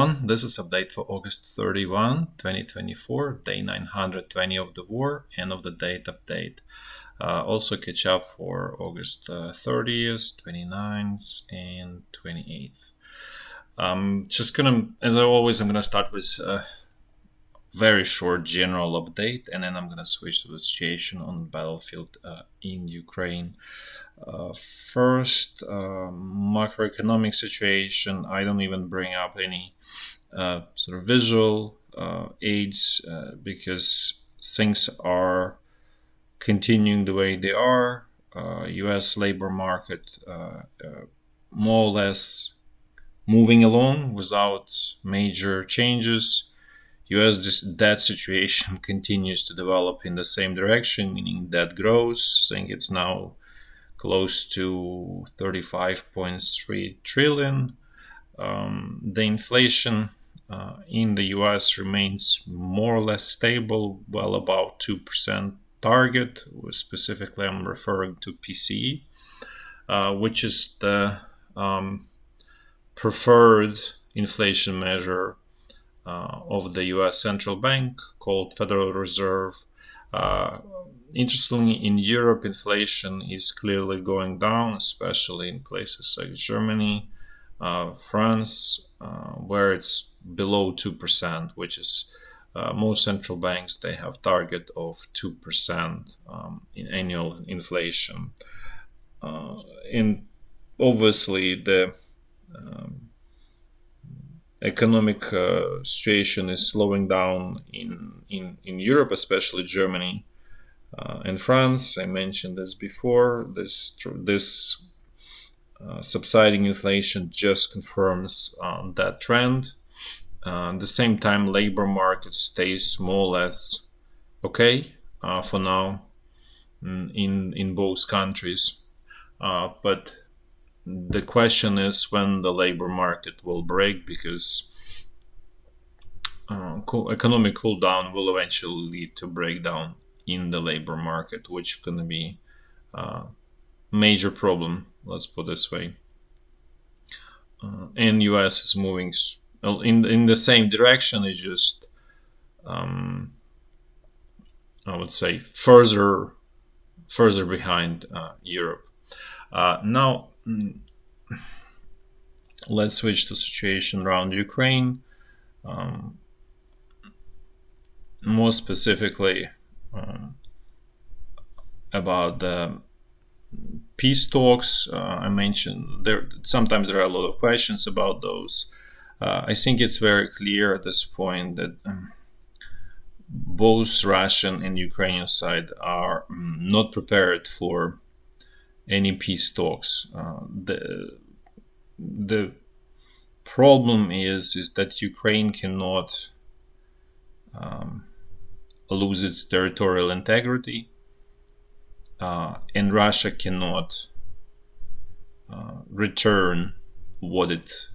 This is update for August 31, 2024, day 920 of the war, end of the date update. Also catch up for August 30th, 29th, and 28th. Just gonna, as I always, I'm gonna start with a very short general update, and then I'm gonna switch to the situation on the battlefield in Ukraine. First, macroeconomic situation. I don't even bring up any sort of visual aids because things are continuing the way they are. U.S. labor market more or less moving along without major changes. U.S. debt situation continues to develop in the same direction, meaning debt grows. I think it's now close to 35.3 trillion. The inflation in the US remains more or less stable, well above 2% target. Specifically, I'm referring to PCE, which is the preferred inflation measure of the US central bank called Federal Reserve. Interestingly, in Europe, inflation is clearly going down, especially in places like Germany, France, where it's below 2%, which is most central banks, they have target of 2% in annual inflation. And obviously, the economic situation is slowing down in Europe, especially Germany and France. I mentioned this before. This subsiding inflation just confirms that trend. At the same time, labor market stays more or less okay for now in both countries. But the question is when the labor market will break, because economic cool down will eventually lead to breakdown in the labor market, which is going to be a major problem, let's put it this way. And US is moving in the same direction. It's just I would say further behind Europe. Now let's switch to situation around Ukraine. More specifically about the peace talks. I mentioned sometimes there are a lot of questions about those. I think it's very clear at this point that both Russian and Ukrainian side are not prepared for any peace talks. The problem is that Ukraine cannot lose its territorial integrity, and Russia cannot return what it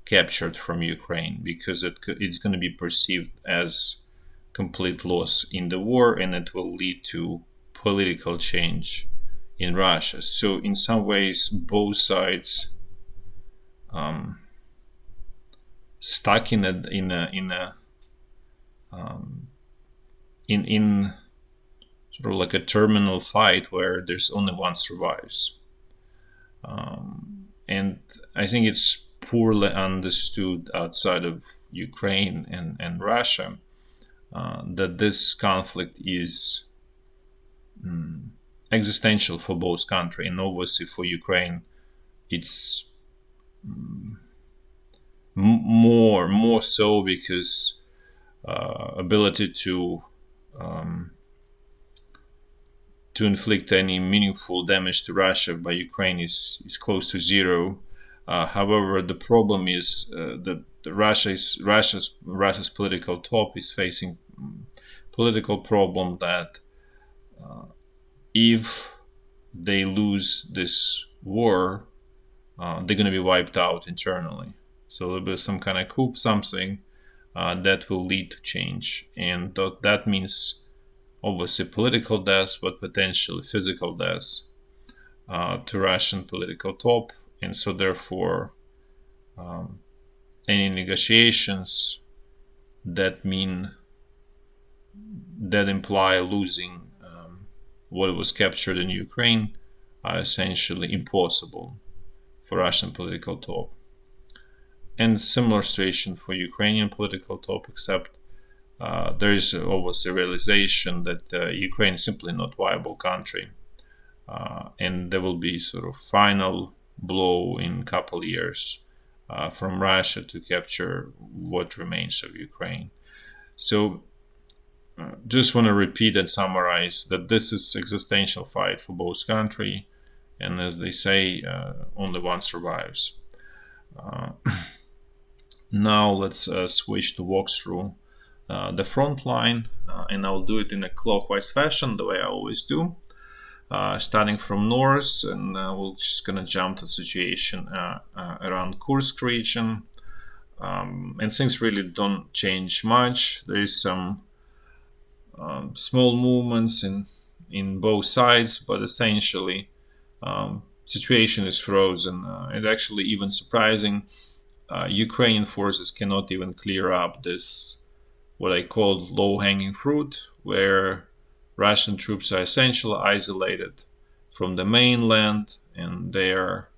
captured from Ukraine, because it's going to be perceived as complete loss in the war, and it will lead to political change in Russia. So in some ways, both sides stuck in sort of like a terminal fight where there's only one survives. And I think it's poorly understood outside of Ukraine and Russia that this conflict is existential for both countries, and obviously for Ukraine it's more so, because ability to inflict any meaningful damage to Russia by Ukraine is close to zero. However, the problem is that Russia's political top is facing political problem that if they lose this war, they're going to be wiped out internally. So there'll be some kind of coup, something that will lead to change, and that means obviously political death, but potentially physical death to Russian political top. And so therefore any negotiations that imply losing what was captured in Ukraine are essentially impossible for Russian political top. And similar situation for Ukrainian political top, except there is always a realization that Ukraine is simply not a viable country. And there will be sort of final blow in a couple of years from Russia to capture what remains of Ukraine. So just want to repeat and summarize that this is existential fight for both countries, and as they say, only one survives. Now let's switch to walk through the front line, and I'll do it in a clockwise fashion, the way I always do. Starting from north, and we're just gonna jump to the situation around Kursk region, and things really don't change much. There is some small movements in both sides, but essentially situation is frozen. And actually even surprising, Ukrainian forces cannot even clear up this what I call low-hanging fruit, where Russian troops are essentially isolated from the mainland, and they are,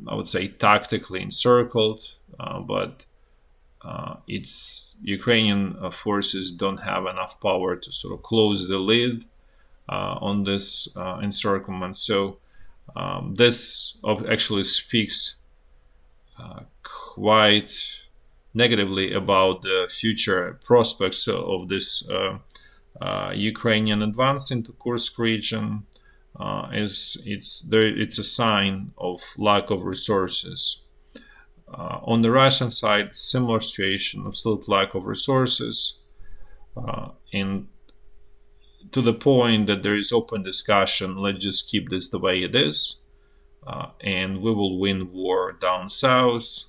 I would say, tactically encircled, but it's Ukrainian forces don't have enough power to sort of close the lid on this encirclement. So this actually speaks quite negatively about the future prospects of this Ukrainian advance into Kursk region. It's a sign of lack of resources. On the Russian side, similar situation of still lack of resources, and to the point that there is open discussion. Let's just keep this the way it is, and we will win war down south.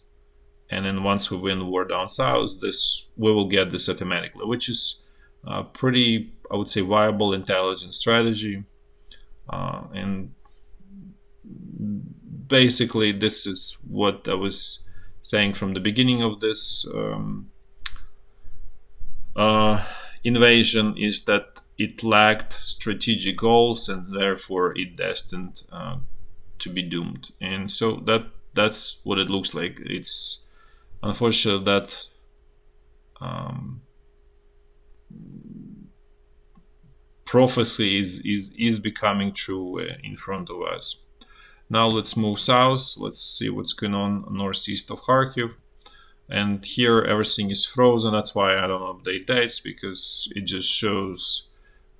And then once we win war down south, we will get this automatically, which is pretty, I would say, viable intelligence strategy. And basically, this is what I was saying from the beginning of this invasion, is that it lacked strategic goals and therefore it destined to be doomed. And so that's what it looks like. It's unfortunate that prophecy is becoming true in front of us. Now let's move south. Let's see what's going on northeast of Kharkiv. And here everything is frozen. That's why I don't update dates, because it just shows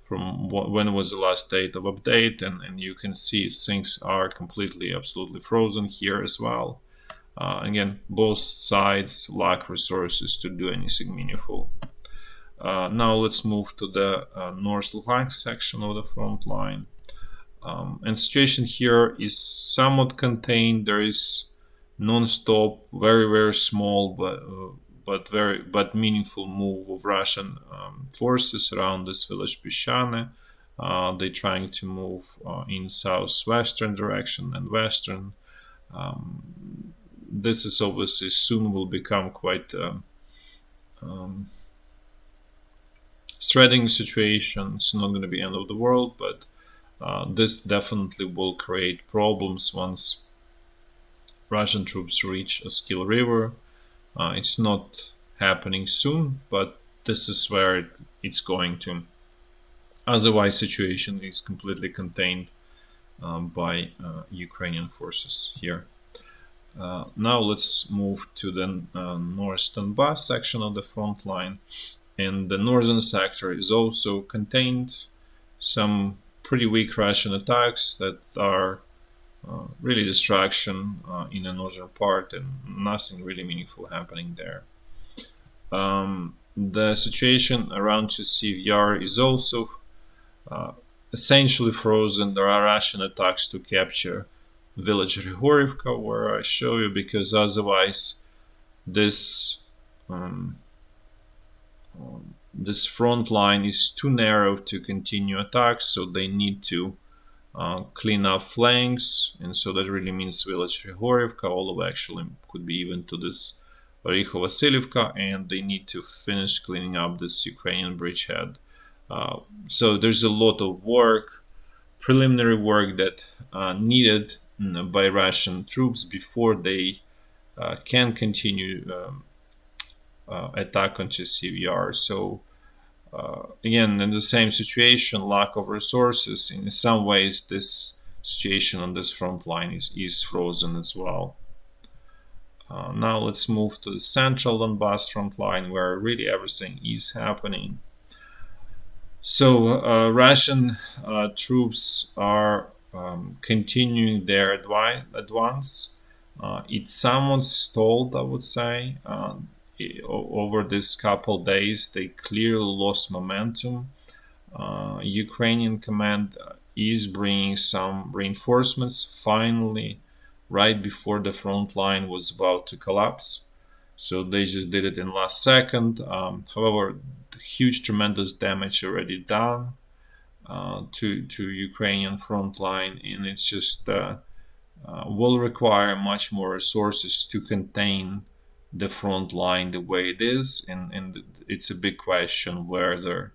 from when was the last date of update, and you can see things are completely, absolutely frozen here as well. Again, both sides lack resources to do anything meaningful. Now let's move to the North Lugansk section of the front line. And situation here is somewhat contained. There is non-stop, very, very small, but meaningful move of Russian forces around this village Pishane. They're trying to move in southwestern direction and western. This is obviously soon will become quite threatening situation. It's not going to be end of the world, but this definitely will create problems once Russian troops reach Skill River. It's not happening soon, but this is where it's going to. Otherwise, situation is completely contained by Ukrainian forces here. Now let's move to the North Donbass section of the front line. And the northern sector is also contained. Some pretty weak Russian attacks that are really distraction in the northern part, and nothing really meaningful happening there. The situation around Chasiv Yar is also essentially frozen. There are Russian attacks to capture village Grigorivka, where I show you, because otherwise this this front line is too narrow to continue attacks, so they need to clean up flanks, and so that really means village Grigorivka, all of actually could be even to this Vasilivka, and they need to finish cleaning up this Ukrainian bridgehead. So there's a lot of work, preliminary work that needed by Russian troops before they can continue attack on CVR. So again, in the same situation, lack of resources. In some ways, this situation on this front line is frozen as well. Now let's move to the central Donbass front line, where really everything is happening. So Russian troops are continuing their advance. It's somewhat stalled, I would say. Over this couple days, they clearly lost momentum. Ukrainian command is bringing some reinforcements finally, right before the front line was about to collapse. So they just did it in last second. However, huge, tremendous damage already done to Ukrainian front line, and it's just will require much more resources to contain the front line the way it is, and it's a big question whether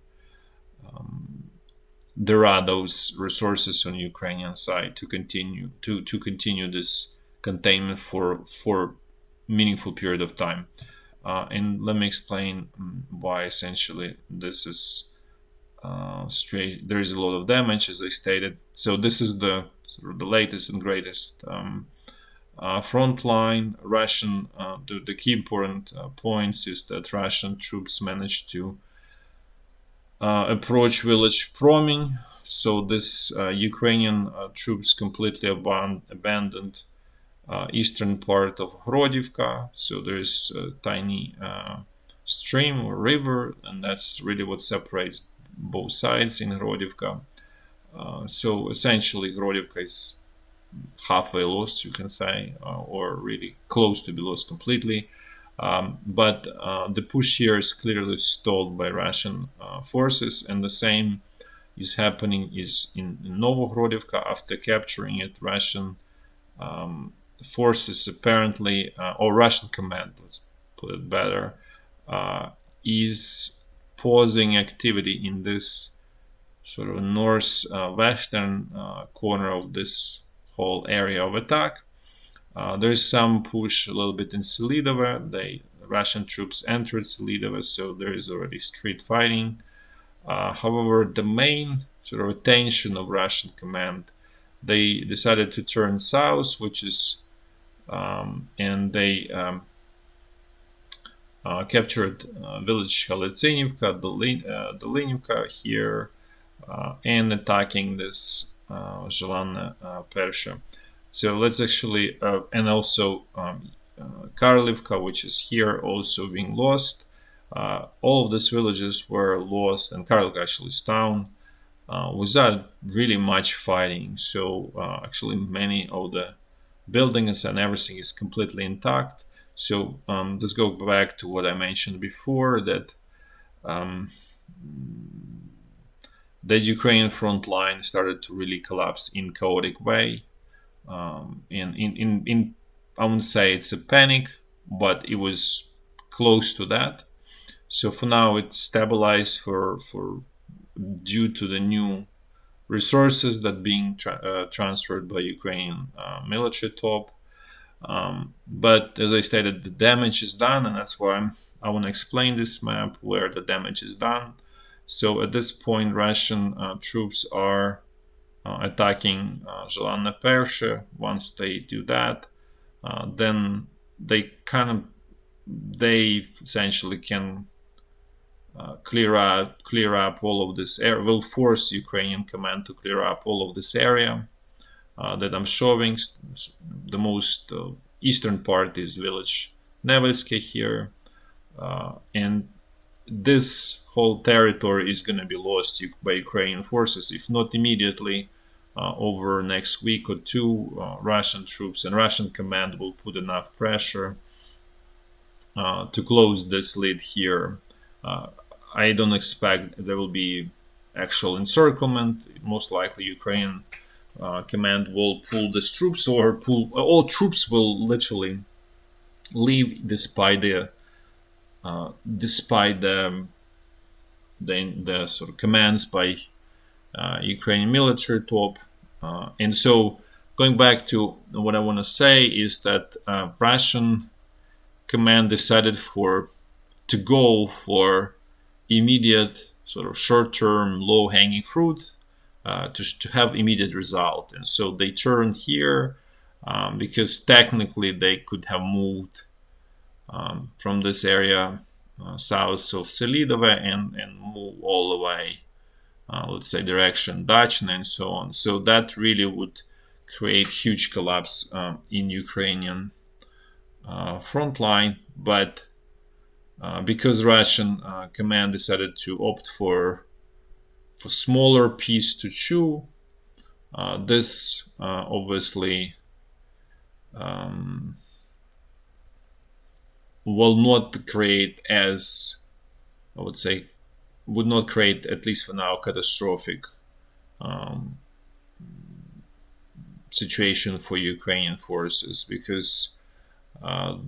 there are those resources on Ukrainian side to continue this containment for meaningful period of time. And let me explain why essentially this is straight. There is a lot of damage, as I stated. So this is the sort of the latest and greatest front line. Russian the key important points is that Russian troops managed to approach village Proming. So this Ukrainian troops completely abandoned eastern part of Grodivka. So there is a tiny stream or river, and that's really what separates both sides in Grodivka. So essentially, Grodivka is halfway lost, you can say, or really close to be lost completely. But the push here is clearly stalled by Russian forces, and the same is happening in Novogrodivka. After capturing it, Russian forces apparently, or Russian command, let's put it better, is pausing activity in this sort of northwestern corner of this whole area of attack. There is some push a little bit in Selidovo. Russian troops entered Selidovo, so there is already street fighting. However, the main sort of attention of Russian command, they decided to turn south, which is and they captured village Galytsynivka, Dolynivka here, and attacking this Zhelana Persha. So let's actually, and also Karlivka, which is here, also being lost. All of these villages were lost, and Karlivka actually is down without really much fighting. So actually, many of the buildings and everything is completely intact. So let's go back to what I mentioned before, that the Ukrainian front line started to really collapse in chaotic way. In I wouldn't say it's a panic, but it was close to that. So for now, it's stabilized for due to the new resources that being transferred by Ukrainian military top. But as I stated, the damage is done, and that's why I want to explain this map where the damage is done. So at this point, Russian troops are attacking Zhelana Persha. Once they do that, then they essentially can clear up all of this area. Will force Ukrainian command to clear up all of this area that I'm showing. The most eastern part is village Nevelske here, and this whole territory is going to be lost by Ukrainian forces, if not immediately. Over next week or two, Russian troops and Russian command will put enough pressure to close this lead here. I don't expect there will be actual encirclement. Most likely, Ukrainian command will pull these troops, or pull all troops will literally leave despite the sort of commands by Ukrainian military top. And so going back to what I want to say is that Russian command decided to go for immediate sort of short-term low-hanging fruit to have immediate result. And so they turned here because technically they could have moved from this area south of Selidovo and move all the way, let's say, direction Dachna and so on. So that really would create huge collapse in Ukrainian front line. But because Russian command decided to opt for smaller piece to chew, this obviously will not create, as I would say, would not create, at least for now, catastrophic situation for Ukrainian forces, because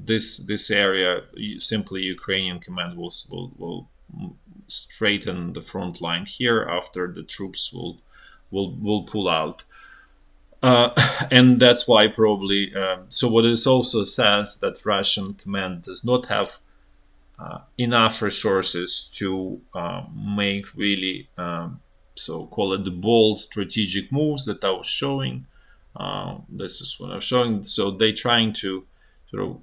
this area, simply Ukrainian command will straighten the front line here after the troops will pull out. And that's why probably, so what it also says that Russian command does not have enough resources to make really, so call it the bold strategic moves that I was showing. This is what I'm showing. So they're trying to sort of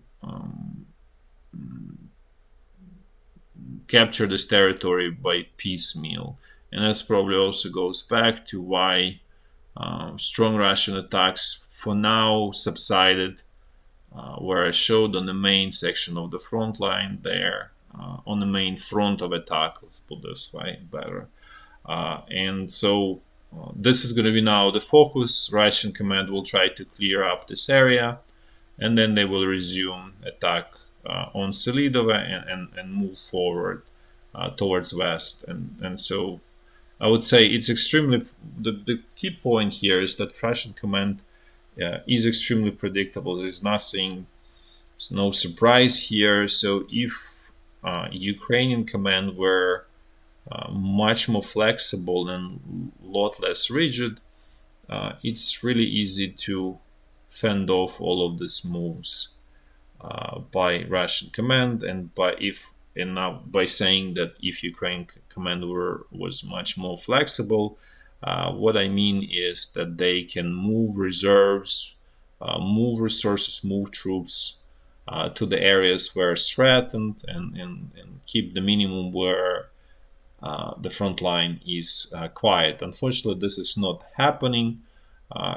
capture this territory by piecemeal. And that's probably also goes back to why strong Russian attacks for now subsided, where I showed on the main section of the front line there, on the main front of attack, let's put this way better. And so this is going to be now the focus. Russian command will try to clear up this area, and then they will resume attack on Selidovo and move forward towards west. And so I would say it's extremely, the key point here is that Russian command is extremely predictable. There's no surprise here. So if Ukrainian command were much more flexible and a lot less rigid, it's really easy to fend off all of these moves by Russian command, and now by saying that if Ukraine command was much more flexible, what I mean is that they can move reserves, move resources, move troops to the areas where it's threatened, and keep the minimum where the front line is quiet. Unfortunately, this is not happening.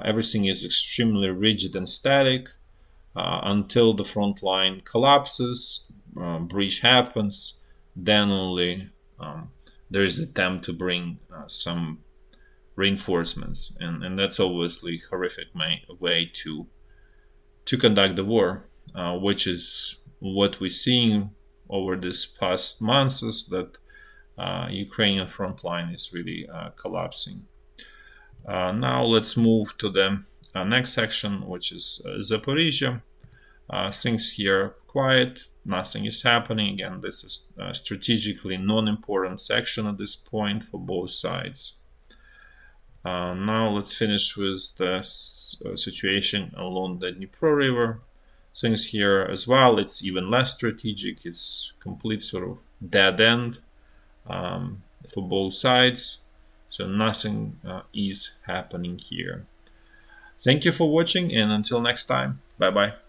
Everything is extremely rigid and static until the front line collapses, breach happens, then only there is an attempt to bring some reinforcements, and that's obviously a horrific way to conduct the war, which is what we're seeing over this past months, is that Ukrainian front line is really collapsing. Now let's move to the next section, which is Zaporizhya. Things here quiet, nothing is happening. Again, this is a strategically non-important section at this point for both sides. Now let's finish with the situation along the Dnipro River. Things here as well, it's even less strategic. It's complete sort of dead end for both sides. So nothing is happening here. Thank you for watching, and until next time, bye bye.